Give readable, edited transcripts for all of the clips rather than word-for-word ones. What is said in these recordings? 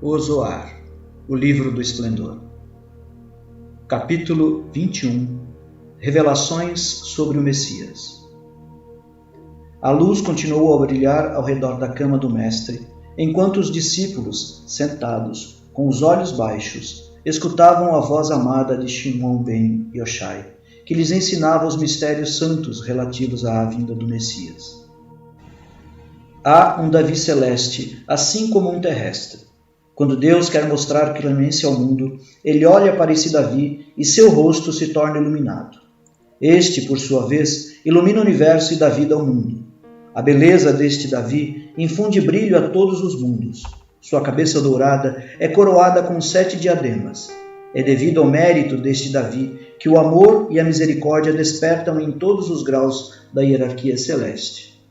O Zoar, o livro do esplendor. Capítulo 21. Revelações sobre o Messias. A luz continuou a brilhar ao redor da cama do mestre, enquanto os discípulos, sentados, com os olhos baixos, escutavam a voz amada de Shimon ben Yochai, que lhes ensinava os mistérios santos relativos à vinda do Messias. Há um Davi celeste, assim como um terrestre. Quando Deus quer mostrar clemência ao mundo, ele olha para esse Davi e seu rosto se torna iluminado. Este, por sua vez, ilumina o universo e dá vida ao mundo. A beleza deste Davi infunde brilho a todos os mundos. Sua cabeça dourada é coroada com 7 diademas. É devido ao mérito deste Davi que o amor e a misericórdia despertam em todos os graus da hierarquia celeste.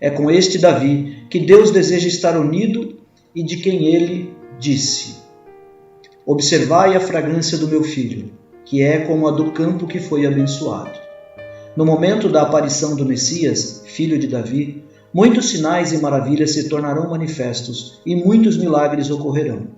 É com este Davi que Deus deseja estar unido e de quem ele disse: observai a fragrância do meu filho, que é como a do campo que foi abençoado. No momento da aparição do Messias, filho de Davi, muitos sinais e maravilhas se tornarão manifestos e muitos milagres ocorrerão.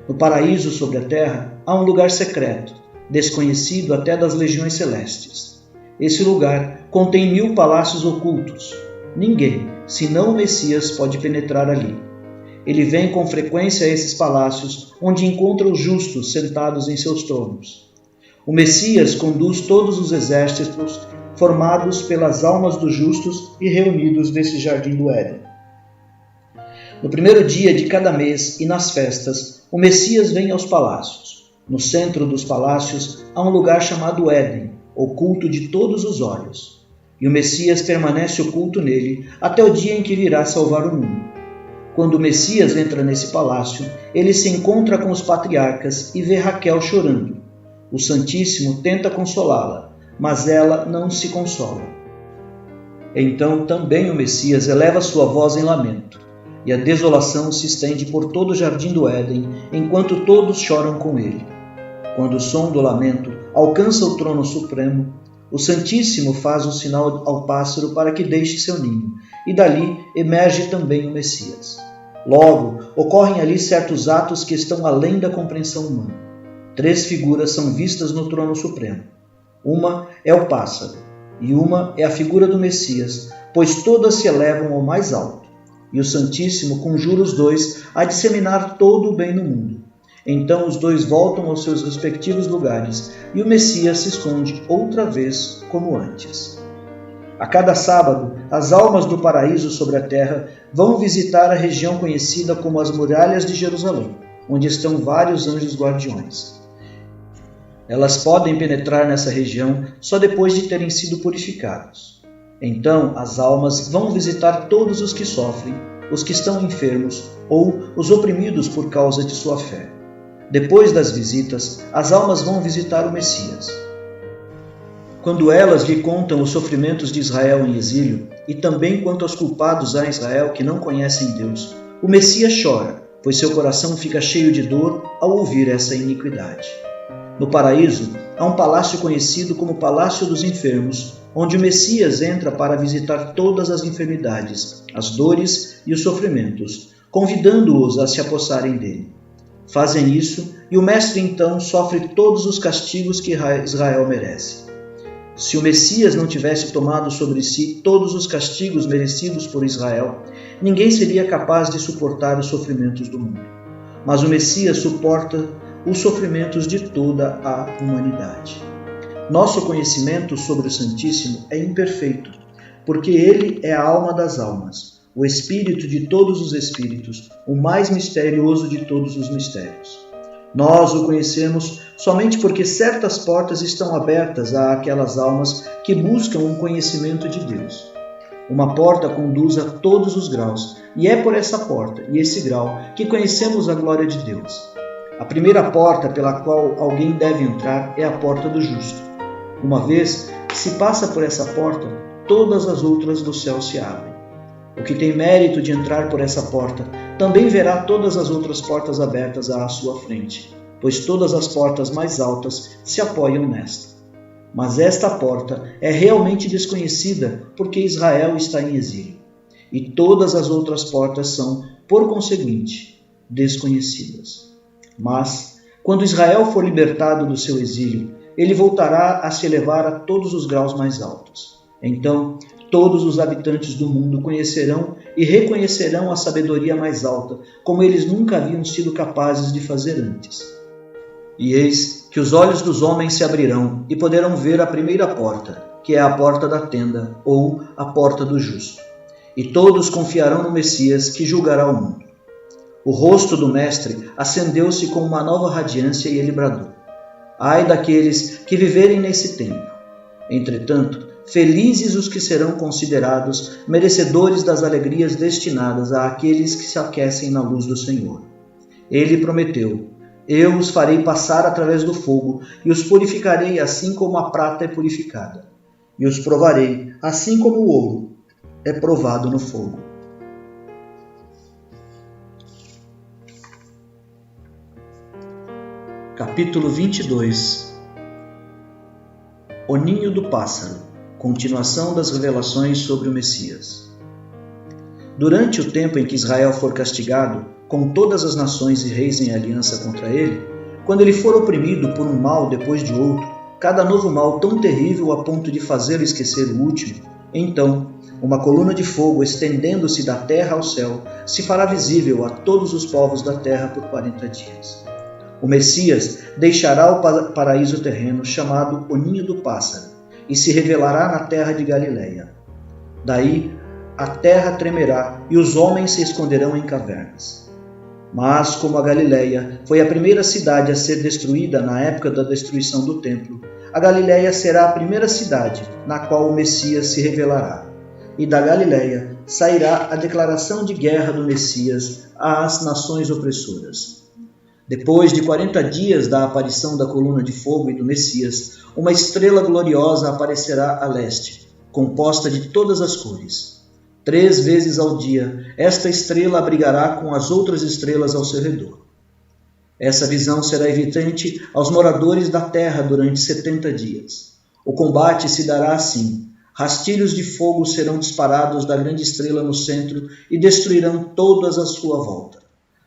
No paraíso sobre a terra há um lugar secreto, desconhecido até das legiões celestes. Esse lugar contém 1000 palácios ocultos. Ninguém, senão o Messias, pode penetrar ali. Ele vem com frequência a esses palácios, onde encontra os justos sentados em seus tronos. O Messias conduz todos os exércitos formados pelas almas dos justos e reunidos nesse jardim do Éden. No primeiro dia de cada mês e nas festas, o Messias vem aos palácios. No centro dos palácios há um lugar chamado Éden, oculto de todos os olhos. E o Messias permanece oculto nele até o dia em que virá salvar o mundo. Quando o Messias entra nesse palácio, ele se encontra com os patriarcas e vê Raquel chorando. O Santíssimo tenta consolá-la, mas ela não se consola. Então também o Messias eleva sua voz em lamento, e a desolação se estende por todo o jardim do Éden, enquanto todos choram com ele. Quando o som do lamento alcança o trono supremo, o Santíssimo faz um sinal ao pássaro para que deixe seu ninho, e dali emerge também o Messias. Logo, ocorrem ali certos atos que estão além da compreensão humana. 3 figuras são vistas no trono supremo. Uma é o pássaro, e uma é a figura do Messias, pois todas se elevam ao mais alto. E o Santíssimo conjura os 2 a disseminar todo o bem no mundo. Então os 2 voltam aos seus respectivos lugares e o Messias se esconde outra vez como antes. A cada sábado, as almas do paraíso sobre a terra vão visitar a região conhecida como as Muralhas de Jerusalém, onde estão vários anjos guardiões. Elas podem penetrar nessa região só depois de terem sido purificados. Então as almas vão visitar todos os que sofrem, os que estão enfermos ou os oprimidos por causa de sua fé. Depois das visitas, as almas vão visitar o Messias. Quando elas lhe contam os sofrimentos de Israel em exílio, e também quanto aos culpados a Israel que não conhecem Deus, o Messias chora, pois seu coração fica cheio de dor ao ouvir essa iniquidade. No paraíso, há um palácio conhecido como Palácio dos Enfermos, onde o Messias entra para visitar todas as enfermidades, as dores e os sofrimentos, convidando-os a se apossarem dele. Fazem isso e o Mestre então sofre todos os castigos que Israel merece. Se o Messias não tivesse tomado sobre si todos os castigos merecidos por Israel, ninguém seria capaz de suportar os sofrimentos do mundo. Mas o Messias suporta os sofrimentos de toda a humanidade. Nosso conhecimento sobre o Santíssimo é imperfeito, porque ele é a alma das almas, o Espírito de todos os Espíritos, o mais misterioso de todos os mistérios. Nós o conhecemos somente porque certas portas estão abertas àquelas almas que buscam um conhecimento de Deus. Uma porta conduz a todos os graus, e é por essa porta e esse grau que conhecemos a glória de Deus. A primeira porta pela qual alguém deve entrar é a porta do justo. Uma vez que se passa por essa porta, todas as outras do céu se abrem. O que tem mérito de entrar por essa porta também verá todas as outras portas abertas à sua frente, pois todas as portas mais altas se apoiam nesta. Mas esta porta é realmente desconhecida porque Israel está em exílio. E todas as outras portas são, por conseguinte, desconhecidas. Mas, quando Israel for libertado do seu exílio, ele voltará a se elevar a todos os graus mais altos. Então, todos os habitantes do mundo conhecerão e reconhecerão a sabedoria mais alta, como eles nunca haviam sido capazes de fazer antes. E eis que os olhos dos homens se abrirão e poderão ver a primeira porta, que é a porta da tenda, ou a porta do justo. E todos confiarão no Messias, que julgará o mundo. O rosto do Mestre acendeu-se com uma nova radiância e ele bradou: ai daqueles que viverem nesse tempo! Entretanto, felizes os que serão considerados merecedores das alegrias destinadas àqueles que se aquecem na luz do Senhor. Ele prometeu: eu os farei passar através do fogo e os purificarei assim como a prata é purificada. E os provarei assim como o ouro é provado no fogo. Capítulo 22. O ninho do pássaro. Continuação das revelações sobre o Messias. Durante o tempo em que Israel for castigado, com todas as nações e reis em aliança contra ele, quando ele for oprimido por um mal depois de outro, cada novo mal tão terrível a ponto de fazê-lo esquecer o último, então, uma coluna de fogo estendendo-se da terra ao céu se fará visível a todos os povos da terra por 40 dias. O Messias deixará o paraíso terreno chamado o Ninho do Pássaro e se revelará na terra de Galileia. Daí a terra tremerá e os homens se esconderão em cavernas. Mas, como a Galileia foi a primeira cidade a ser destruída na época da destruição do templo, a Galileia será a primeira cidade na qual o Messias se revelará. E da Galileia sairá a declaração de guerra do Messias às nações opressoras. Depois de 40 dias da aparição da coluna de fogo e do Messias, uma estrela gloriosa aparecerá a leste, composta de todas as cores. 3 vezes ao dia, esta estrela abrigará com as outras estrelas ao seu redor. Essa visão será evidente aos moradores da terra durante 70 dias. O combate se dará assim: rastilhos de fogo serão disparados da grande estrela no centro e destruirão todas à sua volta.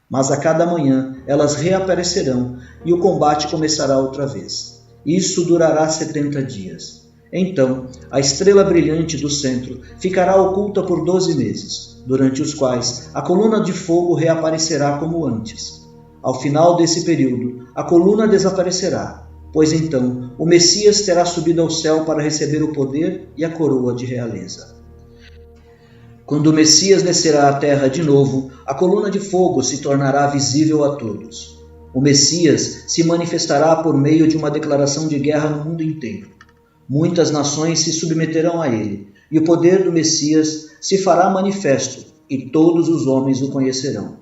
Mas a cada manhã elas reaparecerão e o combate começará outra vez. Isso durará 70 dias. Então, a estrela brilhante do centro ficará oculta por 12 meses, durante os quais a coluna de fogo reaparecerá como antes. Ao final desse período, a coluna desaparecerá, pois então o Messias terá subido ao céu para receber o poder e a coroa de realeza. Quando o Messias descerá à terra de novo, a coluna de fogo se tornará visível a todos. O Messias se manifestará por meio de uma declaração de guerra no mundo inteiro. Muitas nações se submeterão a ele, e o poder do Messias se fará manifesto, e todos os homens o conhecerão.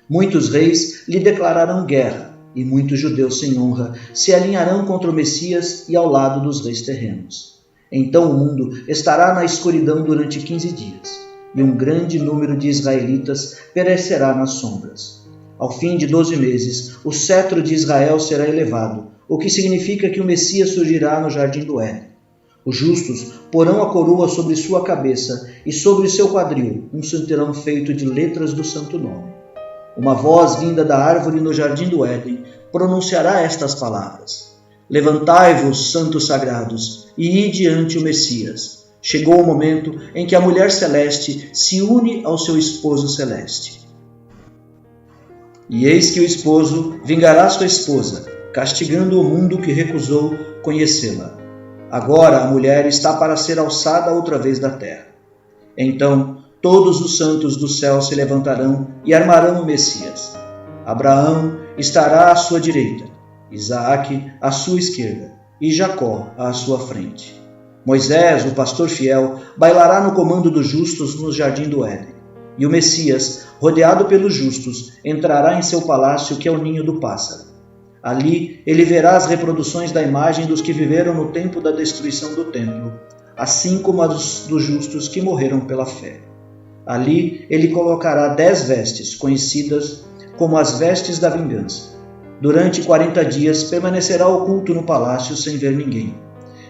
Muitos reis lhe declararão guerra, e muitos judeus sem honra se alinharão contra o Messias e ao lado dos reis terrenos. Então o mundo estará na escuridão durante 15 dias, e um grande número de israelitas perecerá nas sombras. Ao fim de 12 meses, o cetro de Israel será elevado, o que significa que o Messias surgirá no jardim do Éden. Os justos porão a coroa sobre sua cabeça e sobre seu quadril um cinturão feito de letras do santo nome. Uma voz vinda da árvore no jardim do Éden pronunciará estas palavras: levantai-vos, santos sagrados, e ide ante o Messias. Chegou o momento em que a mulher celeste se une ao seu esposo celeste. E eis que o esposo vingará sua esposa, castigando o mundo que recusou conhecê-la. Agora a mulher está para ser alçada outra vez da terra. Então todos os santos do céu se levantarão e armarão o Messias. Abraão estará à sua direita, Isaque à sua esquerda e Jacó à sua frente. Moisés, o pastor fiel, bailará no comando dos justos no jardim do Éden. E o Messias, rodeado pelos justos, entrará em seu palácio, que é o ninho do pássaro. Ali ele verá as reproduções da imagem dos que viveram no tempo da destruição do templo, assim como as dos justos que morreram pela fé. Ali ele colocará 10 vestes, conhecidas como as vestes da vingança. Durante 40 dias permanecerá oculto no palácio sem ver ninguém.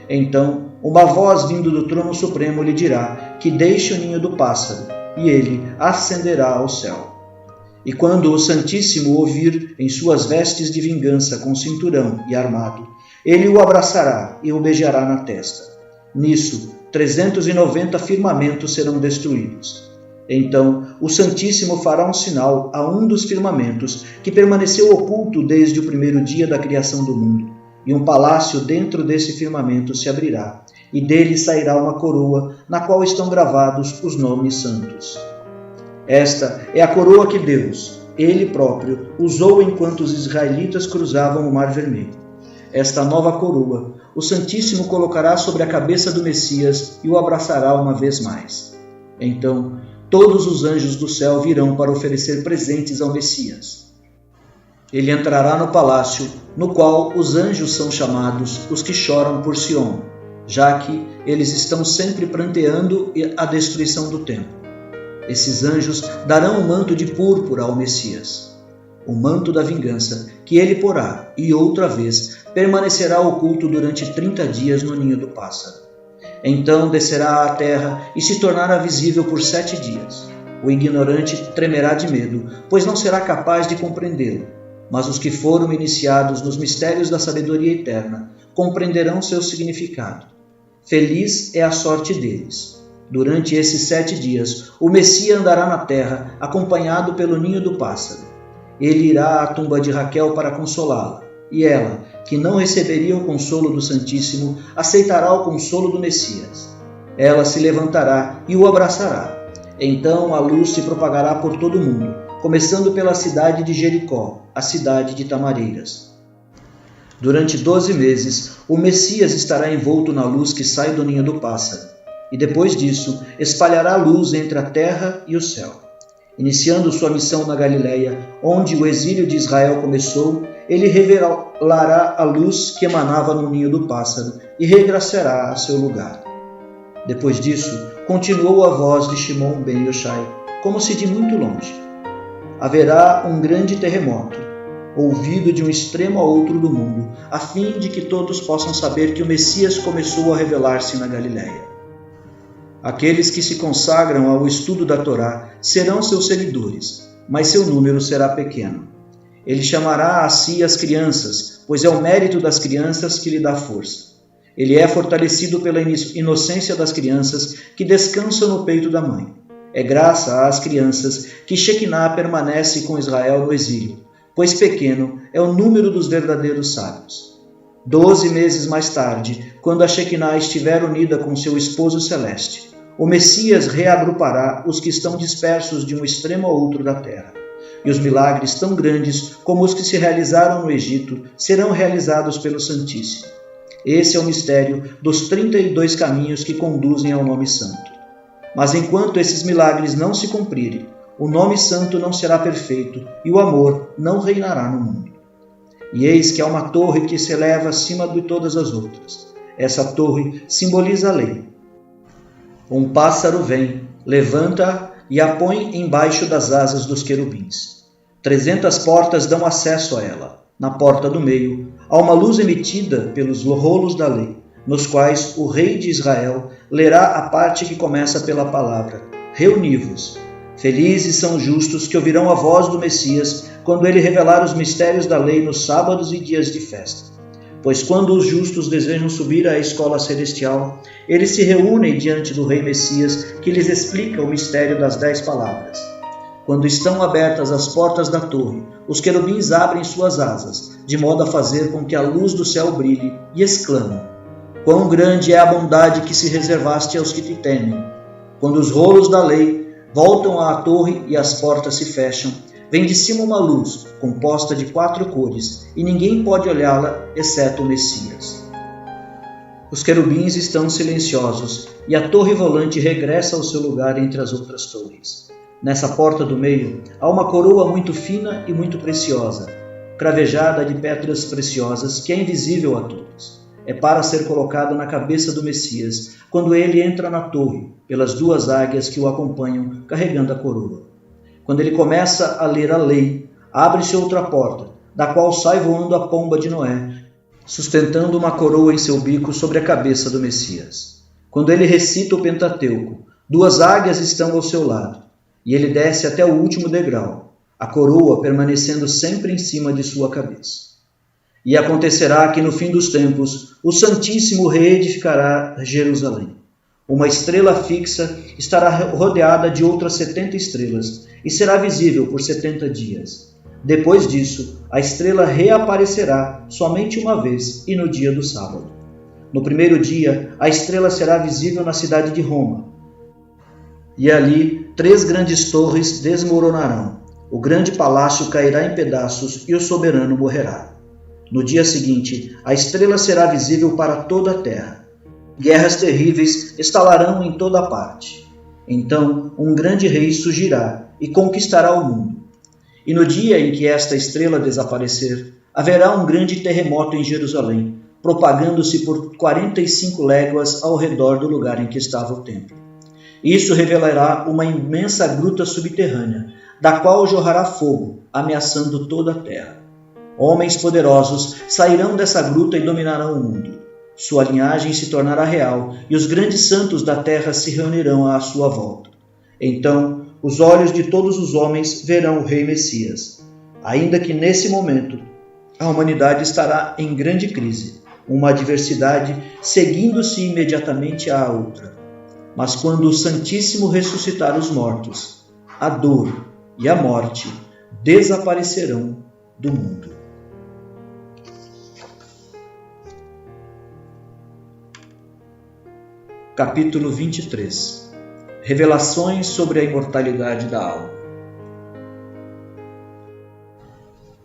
Então uma voz vindo do trono supremo lhe dirá que deixe o ninho do pássaro, e ele ascenderá ao céu. E quando o Santíssimo o vir em suas vestes de vingança com cinturão e armado, ele o abraçará e o beijará na testa. Nisso, 390 firmamentos serão destruídos. Então, o Santíssimo fará um sinal a um dos firmamentos que permaneceu oculto desde o primeiro dia da criação do mundo, e um palácio dentro desse firmamento se abrirá, e dele sairá uma coroa na qual estão gravados os nomes santos. Esta é a coroa que Deus, Ele próprio, usou enquanto os israelitas cruzavam o Mar Vermelho. Esta nova coroa, o Santíssimo colocará sobre a cabeça do Messias e o abraçará uma vez mais. Então, todos os anjos do céu virão para oferecer presentes ao Messias. Ele entrará no palácio, no qual os anjos são chamados os que choram por Sião, já que eles estão sempre pranteando a destruição do templo. Esses anjos darão um manto de púrpura ao Messias, o manto da vingança, que ele porá, e outra vez permanecerá oculto durante 30 dias no ninho do pássaro. Então descerá à terra e se tornará visível por 7 dias. O ignorante tremerá de medo, pois não será capaz de compreendê-lo. Mas os que foram iniciados nos mistérios da sabedoria eterna compreenderão seu significado. Feliz é a sorte deles. Durante esses 7 dias, o Messias andará na terra, acompanhado pelo ninho do pássaro. Ele irá à tumba de Raquel para consolá-la, e ela, que não receberia o consolo do Santíssimo, aceitará o consolo do Messias. Ela se levantará e o abraçará. Então a luz se propagará por todo o mundo, começando pela cidade de Jericó, a cidade de tamareiras. Durante 12 meses, o Messias estará envolto na luz que sai do ninho do pássaro, e depois disso espalhará luz entre a terra e o céu. Iniciando sua missão na Galileia, onde o exílio de Israel começou, ele revelará a luz que emanava no ninho do pássaro e regressará a seu lugar. Depois disso, continuou a voz de Shimon ben Yochai, como se de muito longe. Haverá um grande terremoto, ouvido de um extremo a outro do mundo, a fim de que todos possam saber que o Messias começou a revelar-se na Galileia. Aqueles que se consagram ao estudo da Torá serão seus seguidores, mas seu número será pequeno. Ele chamará a si as crianças, pois é o mérito das crianças que lhe dá força. Ele é fortalecido pela inocência das crianças que descansam no peito da mãe. É graça às crianças que Shekinah permanece com Israel no exílio, pois pequeno é o número dos verdadeiros sábios. 12 meses mais tarde, quando a Shekinah estiver unida com seu esposo celeste, o Messias reagrupará os que estão dispersos de um extremo ao outro da terra. E os milagres tão grandes como os que se realizaram no Egito serão realizados pelo Santíssimo. Esse é o mistério dos 32 caminhos que conduzem ao nome santo. Mas enquanto esses milagres não se cumprirem, o nome santo não será perfeito e o amor não reinará no mundo. E eis que há uma torre que se eleva acima de todas as outras. Essa torre simboliza a lei. Um pássaro vem, levanta-a e a põe embaixo das asas dos querubins. 300 portas dão acesso a ela. Na porta do meio, há uma luz emitida pelos rolos da lei, nos quais o rei de Israel lerá a parte que começa pela palavra: reuni-vos. Felizes são os justos que ouvirão a voz do Messias quando ele revelar os mistérios da lei nos sábados e dias de festa. Pois quando os justos desejam subir à escola celestial, eles se reúnem diante do rei Messias, que lhes explica o mistério das 10 palavras. Quando estão abertas as portas da torre, os querubins abrem suas asas, de modo a fazer com que a luz do céu brilhe, e exclamam: quão grande é a bondade que se reservaste aos que te temem. Quando os rolos da lei voltam à torre e as portas se fecham, vem de cima uma luz, composta de 4 cores, e ninguém pode olhá-la, exceto o Messias. Os querubins estão silenciosos, e a torre volante regressa ao seu lugar entre as outras torres. Nessa porta do meio, há uma coroa muito fina e muito preciosa, cravejada de pedras preciosas, que é invisível a todos. É para ser colocada na cabeça do Messias, quando ele entra na torre, pelas 2 águias que o acompanham, carregando a coroa. Quando ele começa a ler a lei, abre-se outra porta, da qual sai voando a pomba de Noé, sustentando uma coroa em seu bico sobre a cabeça do Messias. Quando ele recita o Pentateuco, 2 águias estão ao seu lado, e ele desce até o último degrau. a coroa permanecendo sempre em cima de sua cabeça. E acontecerá que no fim dos tempos o Santíssimo reedificará Jerusalém. Uma estrela fixa estará rodeada de outras 70 estrelas e será visível por 70 dias. Depois disso, a estrela reaparecerá somente uma vez e no dia do sábado. No primeiro dia, a estrela será visível na cidade de Roma. E ali, 3 grandes torres desmoronarão. O grande palácio cairá em pedaços e o soberano morrerá. No dia seguinte, a estrela será visível para toda a terra. Guerras terríveis estalarão em toda parte. Então, um grande rei surgirá e conquistará o mundo. E no dia em que esta estrela desaparecer, haverá um grande terremoto em Jerusalém, propagando-se por 45 léguas ao redor do lugar em que estava o templo. Isso revelará uma imensa gruta subterrânea, da qual jorrará fogo, ameaçando toda a terra. Homens poderosos sairão dessa gruta e dominarão o mundo. Sua linhagem se tornará real e os grandes santos da terra se reunirão à sua volta. Então, os olhos de todos os homens verão o Rei Messias. Ainda que nesse momento a humanidade estará em grande crise, uma adversidade seguindo-se imediatamente à outra. Mas quando o Santíssimo ressuscitar os mortos, a dor e a morte desaparecerão do mundo. Capítulo 23. Revelações sobre a imortalidade da alma.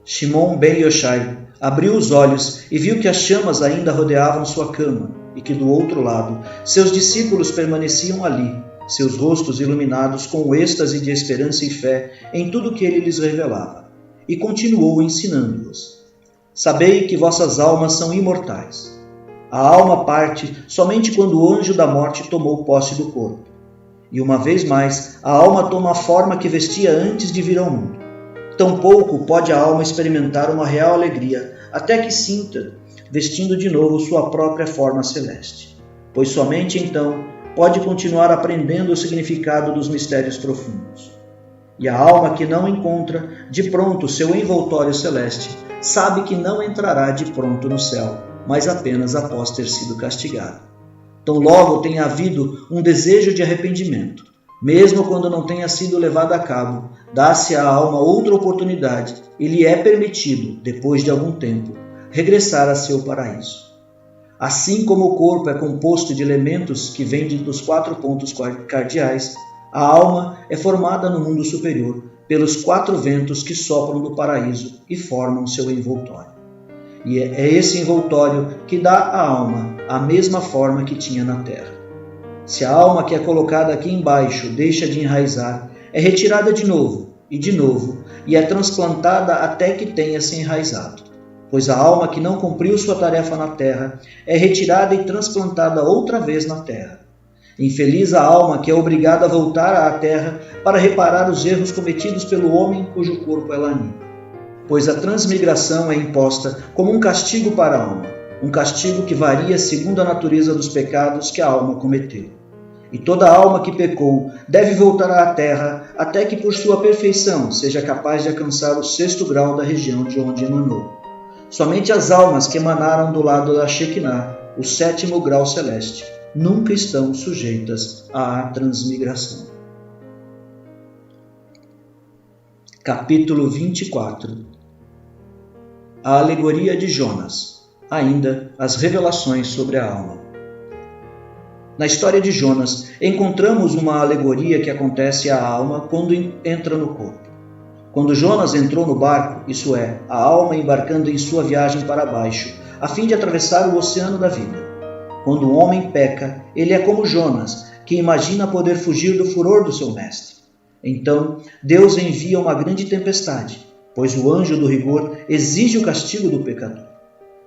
Shimon ben Yochai abriu os olhos e viu que as chamas ainda rodeavam sua cama e que do outro lado seus discípulos permaneciam ali, seus rostos iluminados com o êxtase de esperança e fé em tudo que ele lhes revelava, e continuou ensinando-os. Sabei que vossas almas são imortais. A alma parte somente quando o anjo da morte tomou posse do corpo. E uma vez mais, a alma toma a forma que vestia antes de vir ao mundo. Tampouco pode a alma experimentar uma real alegria, até que sinta, vestindo de novo sua própria forma celeste. Pois somente então pode continuar aprendendo o significado dos mistérios profundos. E a alma que não encontra de pronto seu envoltório celeste, sabe que não entrará de pronto no céu, mas apenas após ter sido castigada. Tão logo tenha havido um desejo de arrependimento, mesmo quando não tenha sido levado a cabo, dá-se à alma outra oportunidade e lhe é permitido, depois de algum tempo, regressar a seu paraíso. Assim como o corpo é composto de elementos que vêm dos 4 pontos cardeais, a alma é formada no mundo superior pelos 4 ventos que sopram do paraíso e formam seu envoltório. E é esse envoltório que dá à alma a mesma forma que tinha na terra. Se a alma que é colocada aqui embaixo deixa de enraizar, é retirada de novo, e é transplantada até que tenha se enraizado. Pois a alma que não cumpriu sua tarefa na terra é retirada e transplantada outra vez na terra. Infeliz a alma que é obrigada a voltar à terra para reparar os erros cometidos pelo homem cujo corpo ela anima. Pois a transmigração é imposta como um castigo para a alma, um castigo que varia segundo a natureza dos pecados que a alma cometeu. E toda alma que pecou deve voltar à terra até que por sua perfeição seja capaz de alcançar o 6º grau da região de onde emanou. Somente as almas que emanaram do lado da Shekinah, o 7º grau celeste, nunca estão sujeitas à transmigração. Capítulo 24. A alegoria de Jonas, ainda as revelações sobre a alma. Na história de Jonas, encontramos uma alegoria que acontece à alma quando entra no corpo. Quando Jonas entrou no barco, isso é, a alma embarcando em sua viagem para baixo, a fim de atravessar o oceano da vida. Quando o homem peca, ele é como Jonas, que imagina poder fugir do furor do seu mestre. Então, Deus envia uma grande tempestade, pois o anjo do rigor exige o castigo do pecador.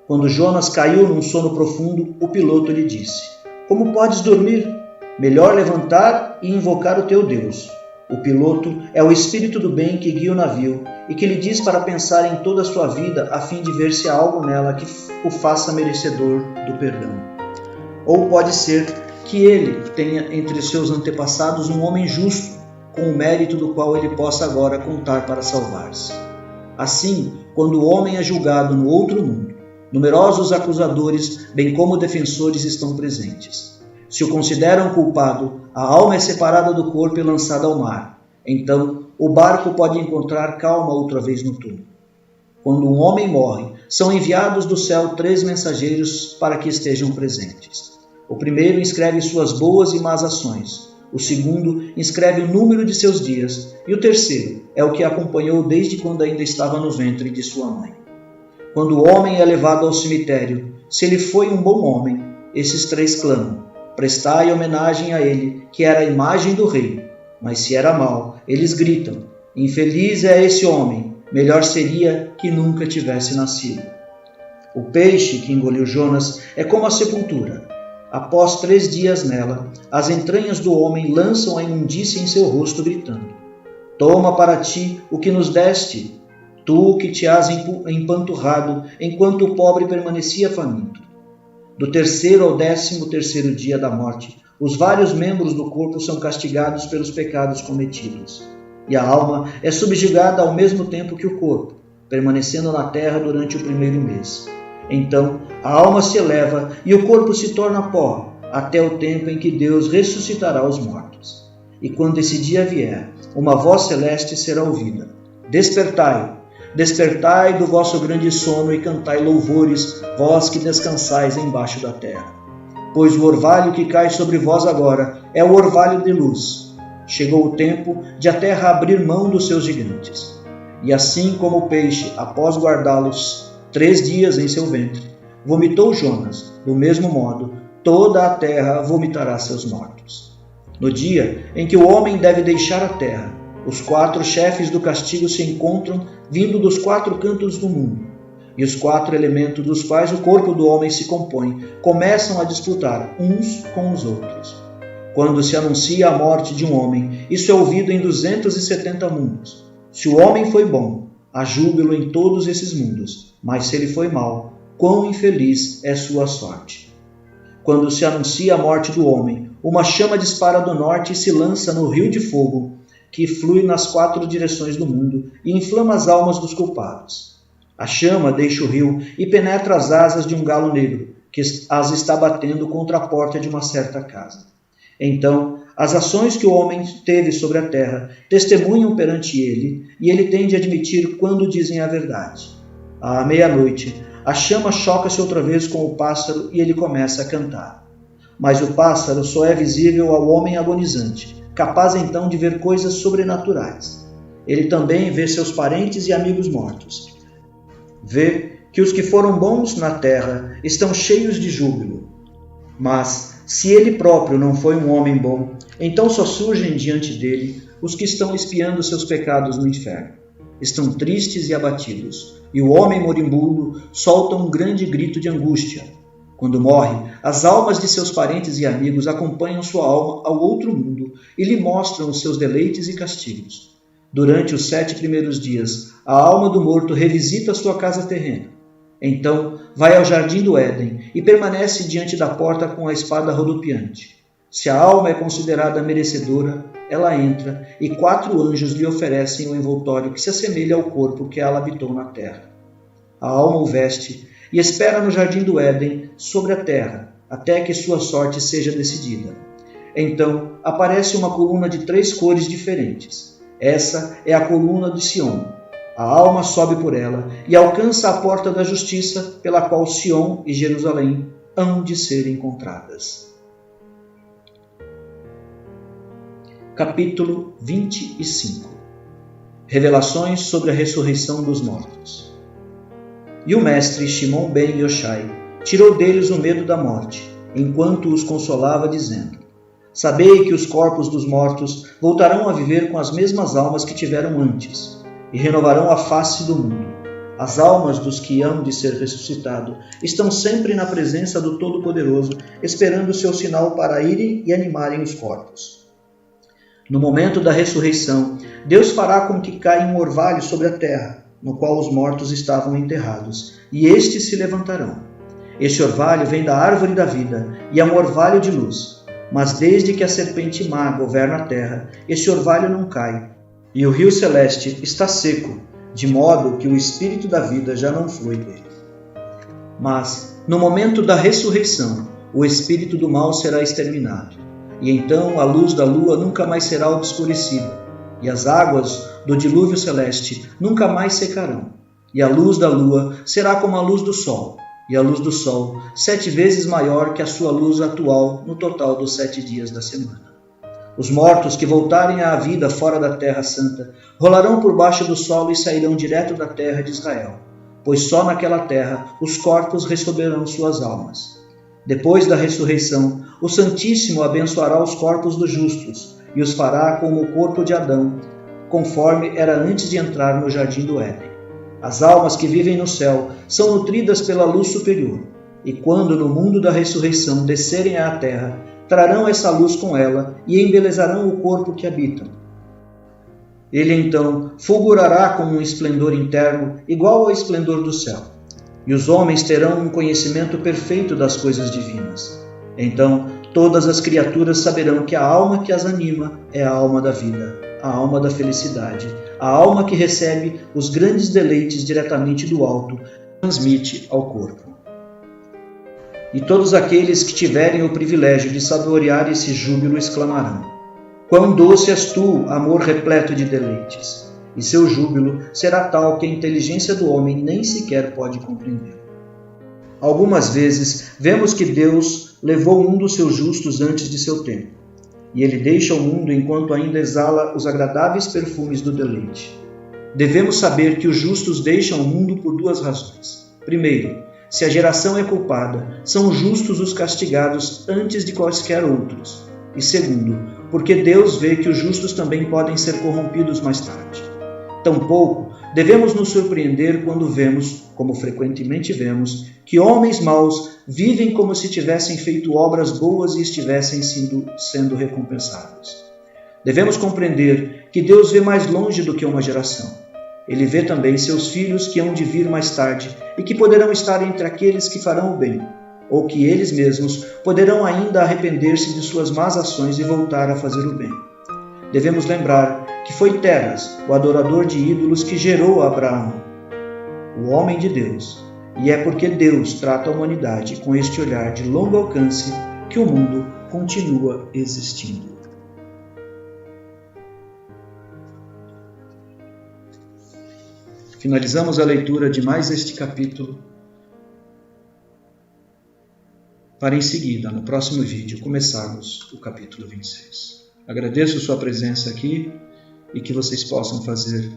Quando Jonas caiu num sono profundo, o piloto lhe disse: "Como podes dormir? Melhor levantar e invocar o teu Deus." O piloto é o espírito do bem que guia o navio e que lhe diz para pensar em toda a sua vida a fim de ver se há algo nela que o faça merecedor do perdão. Ou pode ser que ele tenha entre seus antepassados um homem justo, com o mérito do qual ele possa agora contar para salvar-se. Assim, quando o homem é julgado no outro mundo, numerosos acusadores, bem como defensores, estão presentes. Se o consideram culpado, a alma é separada do corpo e lançada ao mar. Então, o barco pode encontrar calma outra vez no túmulo. Quando um homem morre, são enviados do céu 3 mensageiros para que estejam presentes. O primeiro inscreve suas boas e más ações. O segundo inscreve o número de seus dias. E o terceiro é o que acompanhou desde quando ainda estava no ventre de sua mãe. Quando o homem é levado ao cemitério, se ele foi um bom homem, esses 3 clamam: prestai homenagem a ele, que era a imagem do rei. Mas se era mau, eles gritam: infeliz é esse homem, melhor seria que nunca tivesse nascido. O peixe que engoliu Jonas é como a sepultura. Após 3 dias nela, as entranhas do homem lançam a imundícia em seu rosto, gritando: toma para ti o que nos deste, tu que te has empanturrado, enquanto o pobre permanecia faminto. Do 3º ao 13º dia da morte, os vários membros do corpo são castigados pelos pecados cometidos. E a alma é subjugada ao mesmo tempo que o corpo, permanecendo na terra durante o 1º mês. Então, a alma se eleva e o corpo se torna pó, até o tempo em que Deus ressuscitará os mortos. E quando esse dia vier, uma voz celeste será ouvida: despertai! Despertai do vosso grande sono e cantai louvores, vós que descansais embaixo da terra. Pois o orvalho que cai sobre vós agora é o orvalho de luz. Chegou o tempo de a terra abrir mão dos seus gigantes. E assim como o peixe, após guardá-los 3 dias em seu ventre, vomitou Jonas, do mesmo modo, toda a terra vomitará seus mortos. No dia em que o homem deve deixar a terra, os 4 chefes do castigo se encontram vindo dos 4 cantos do mundo, e os 4 elementos dos quais o corpo do homem se compõe começam a disputar uns com os outros. Quando se anuncia a morte de um homem, isso é ouvido em 270 mundos. Se o homem foi bom, há júbilo em todos esses mundos, mas se ele foi mau, quão infeliz é sua sorte. Quando se anuncia a morte do homem, uma chama dispara do norte e se lança no rio de fogo, que flui nas 4 direções do mundo e inflama as almas dos culpados. A chama deixa o rio e penetra as asas de um galo negro, que as está batendo contra a porta de uma certa casa. Então, as ações que o homem teve sobre a terra testemunham perante ele, e ele tem de admitir quando dizem a verdade. À meia-noite, a chama choca-se outra vez com o pássaro e ele começa a cantar. Mas o pássaro só é visível ao homem agonizante, capaz então de ver coisas sobrenaturais. Ele também vê seus parentes e amigos mortos. Vê que os que foram bons na terra estão cheios de júbilo. Mas, se ele próprio não foi um homem bom, então só surgem diante dele os que estão expiando seus pecados no inferno. Estão tristes e abatidos, e o homem moribundo solta um grande grito de angústia. Quando morre, as almas de seus parentes e amigos acompanham sua alma ao outro mundo e lhe mostram os seus deleites e castigos. Durante os 7 primeiros dias, a alma do morto revisita sua casa terrena. Então, vai ao jardim do Éden e permanece diante da porta com a espada rodopiante. Se a alma é considerada merecedora, ela entra e 4 anjos lhe oferecem um envoltório que se assemelha ao corpo que ela habitou na terra. A alma o veste e espera no jardim do Éden sobre a terra, até que sua sorte seja decidida. Então, aparece uma coluna de 3 cores diferentes. Essa é a coluna de Sião. A alma sobe por ela e alcança a porta da justiça, pela qual Sião e Jerusalém hão de ser encontradas. Capítulo 25. Revelações sobre a ressurreição dos mortos. E o mestre Shimon ben Yochai tirou deles o medo da morte, enquanto os consolava, dizendo: sabei que os corpos dos mortos voltarão a viver com as mesmas almas que tiveram antes, e renovarão a face do mundo. As almas dos que hão de ser ressuscitados estão sempre na presença do Todo-Poderoso, esperando o seu sinal para irem e animarem os corpos. No momento da ressurreição, Deus fará com que caia um orvalho sobre a terra, no qual os mortos estavam enterrados, e estes se levantarão. Este orvalho vem da árvore da vida, e é um orvalho de luz. Mas desde que a serpente má governa a terra, esse orvalho não cai, e o rio celeste está seco, de modo que o espírito da vida já não flui dele. Mas, no momento da ressurreição, o espírito do mal será exterminado, e então a luz da lua nunca mais será obscurecida, e as águas do dilúvio celeste nunca mais secarão, e a luz da lua será como a luz do sol, e a luz do sol 7 vezes maior que a sua luz atual no total dos 7 dias da semana. Os mortos que voltarem à vida fora da terra santa rolarão por baixo do solo e sairão direto da terra de Israel, pois só naquela terra os corpos receberão suas almas. Depois da ressurreição, o Santíssimo abençoará os corpos dos justos e os fará como o corpo de Adão, conforme era antes de entrar no jardim do Éden. As almas que vivem no céu são nutridas pela luz superior, e quando no mundo da ressurreição descerem à terra, trarão essa luz com ela e embelezarão o corpo que habitam. Ele então fulgurará com um esplendor interno igual ao esplendor do céu, e os homens terão um conhecimento perfeito das coisas divinas. Então todas as criaturas saberão que a alma que as anima é a alma da vida, a alma da felicidade, a alma que recebe os grandes deleites diretamente do alto, transmite ao corpo. E todos aqueles que tiverem o privilégio de saborear esse júbilo exclamarão: quão doce és tu, amor repleto de deleites! E seu júbilo será tal que a inteligência do homem nem sequer pode compreender. Algumas vezes vemos que Deus levou um dos seus justos antes de seu tempo, e ele deixa o mundo enquanto ainda exala os agradáveis perfumes do deleite. Devemos saber que os justos deixam o mundo por 2 razões. Primeiro, se a geração é culpada, são justos os castigados antes de quaisquer outros. E segundo, porque Deus vê que os justos também podem ser corrompidos mais tarde. Tampouco devemos nos surpreender quando vemos, como frequentemente vemos, que homens maus vivem como se tivessem feito obras boas e estivessem sendo recompensados. Devemos compreender que Deus vê mais longe do que uma geração. Ele vê também seus filhos que hão de vir mais tarde e que poderão estar entre aqueles que farão o bem, ou que eles mesmos poderão ainda arrepender-se de suas más ações e voltar a fazer o bem. Devemos lembrar que foi Teras, o adorador de ídolos, que gerou Abraão, o homem de Deus, e é porque Deus trata a humanidade com este olhar de longo alcance que o mundo continua existindo. Finalizamos a leitura de mais este capítulo, para em seguida, no próximo vídeo, começarmos o capítulo 26. Agradeço sua presença aqui e que vocês possam fazer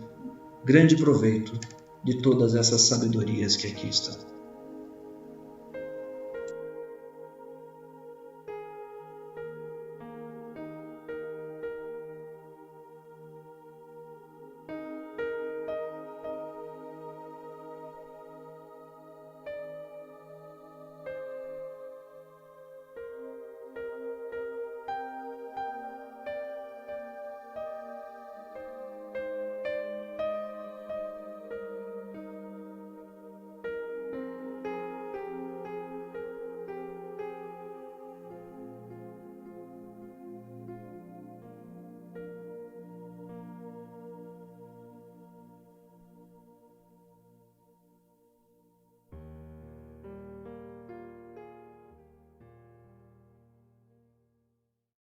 grande proveito de todas essas sabedorias que aqui estão.